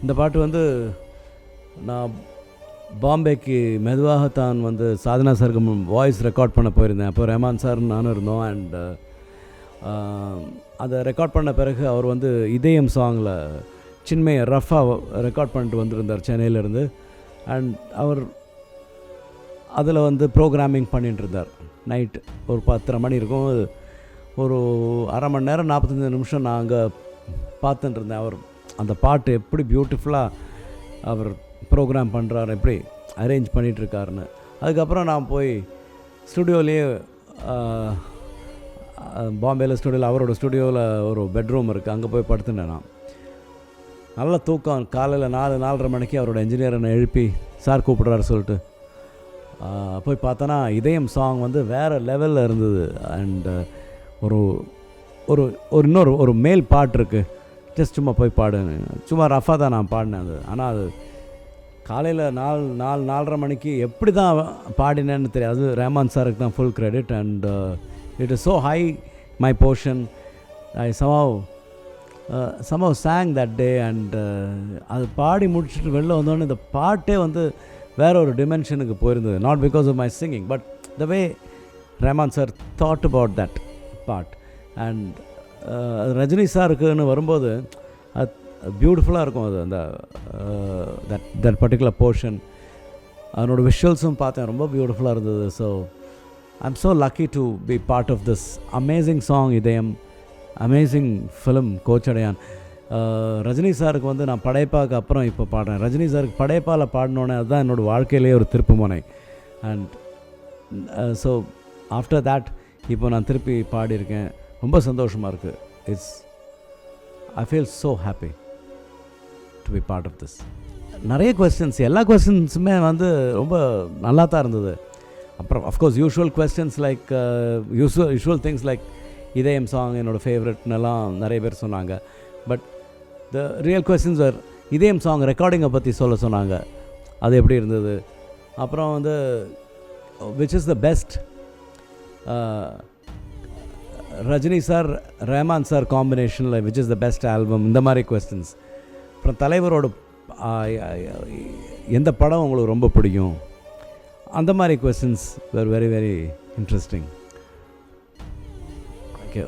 இந்த பாட்டு வந்து நான் பாம்பேக்கு மெதுவாகத்தான் வந்து சாதனா சர்க்கம் வாய்ஸ் ரெக்கார்ட் பண்ண போயிருந்தேன். அப்போ ரஹ்மான் சார் நானும் இருந்தோம். அண்ட் அதை ரெக்கார்ட் பண்ண பிறகு அவர் வந்து இதயம் சாங்கில் சின்மையை ரஃபாக ரெக்கார்ட் பண்ணிட்டு வந்திருந்தார் சென்னையிலேருந்து. அண்ட் அவர் அதில் வந்து ப்ரோக்ராமிங் பண்ணிகிட்டு இருந்தார். நைட்டு ஒரு 10:30 மணி இருக்கும். ஒரு அரை மணி நேரம் 45 நிமிஷம் நான் அங்கே பார்த்துட்டு இருந்தேன். அவர் அந்த பாட்டு எப்படி பியூட்டிஃபுல்லாக அவர் ப்ரோக்ராம் பண்ணுறாரு, எப்படி அரேஞ்ச் பண்ணிகிட்ருக்காருன்னு. அதுக்கப்புறம் நான் போய் ஸ்டுடியோலேயே பாம்பேயில் ஸ்டுடியோவில் அவரோட ஸ்டுடியோவில் ஒரு பெட்ரூம் இருக்குது, அங்கே போய் படுத்துட்டேன். நான் நல்ல தூக்கம். காலையில் 4:30 மணிக்கு அவரோட என்ஜினியரை எழுப்பி சார் கூப்பிட்றாரு சொல்லிட்டு போய் பார்த்தோன்னா இதயம் சாங் வந்து வேறு லெவலில் இருந்தது. அண்டு ஒரு ஒரு ஒரு இன்னொரு ஒரு மேல் பாட்டு இருக்குது, ஜஸ்ட் சும்மா போய் பாடுன்னு சும்மா ரஃபாக தான் நான் பாடினேன் அது. ஆனால் அது காலையில் 4:30 மணிக்கு எப்படி தான் பாடினேன்னு தெரியாது. ரஹ்மான் சாருக்கு தான் full credit. And it is so high my portion. I somehow sang that day. And அது பாடி முடிச்சுட்டு வெளில வந்தோடனே இந்த பாட்டே வந்து வேற ஒரு டிமென்ஷனுக்கு போயிருந்தது. Not because of my singing, but the way Rahman sir thought about that part. And Rajini சாருக்குன்னு வரும்போது அது பியூட்டிஃபுல்லாக இருக்கும். அது அந்த தட் பர்டிகுலர் போர்ஷன், அதனோட விஷுவல்ஸும் பார்த்தேன், ரொம்ப பியூட்டிஃபுல்லாக இருந்தது. So I am so lucky to be part of this amazing song Idhayam, amazing film Kochadaiiyaan. Rajini சாருக்கு வந்து நான் படைப்பாக்கு அப்புறம் இப்போ பாடுறேன். ரஜினி சாருக்கு படைப்பால் பாடினோன்னே அதுதான் என்னோடய வாழ்க்கையிலேயே ஒரு திருப்பு முனை. அண்ட் ஸோ ஆஃப்டர் தேட் இப்போ நான் திருப்பி பாடியிருக்கேன். ரொம்ப சந்தோஷமாக இருக்குது. I feel so happy to be part of this. நிறைய கொஸ்டின்ஸ், எல்லா கொஸ்டின்ஸுமே வந்து ரொம்ப நல்லா தான் இருந்தது. அப்புறம் of course usual questions like usual things like Idhayam song என்னோடய ஃபேவரெட்னெல்லாம் நிறைய பேர் சொன்னாங்க. But the real questions are Idhayam song ரெக்கார்டிங்கை பற்றி சொன்னாங்க, அது எப்படி இருந்தது. அப்புறம் வந்து which is the best Rajini sir Rahman sir காம்பினேஷனில் which is the best album, இந்த மாதிரி கொஸ்டின்ஸ். அப்புறம் தலைவரோட எந்த படம் உங்களுக்கு ரொம்ப பிடிக்கும், அந்த மாதிரி questions were very very interesting. Thank you.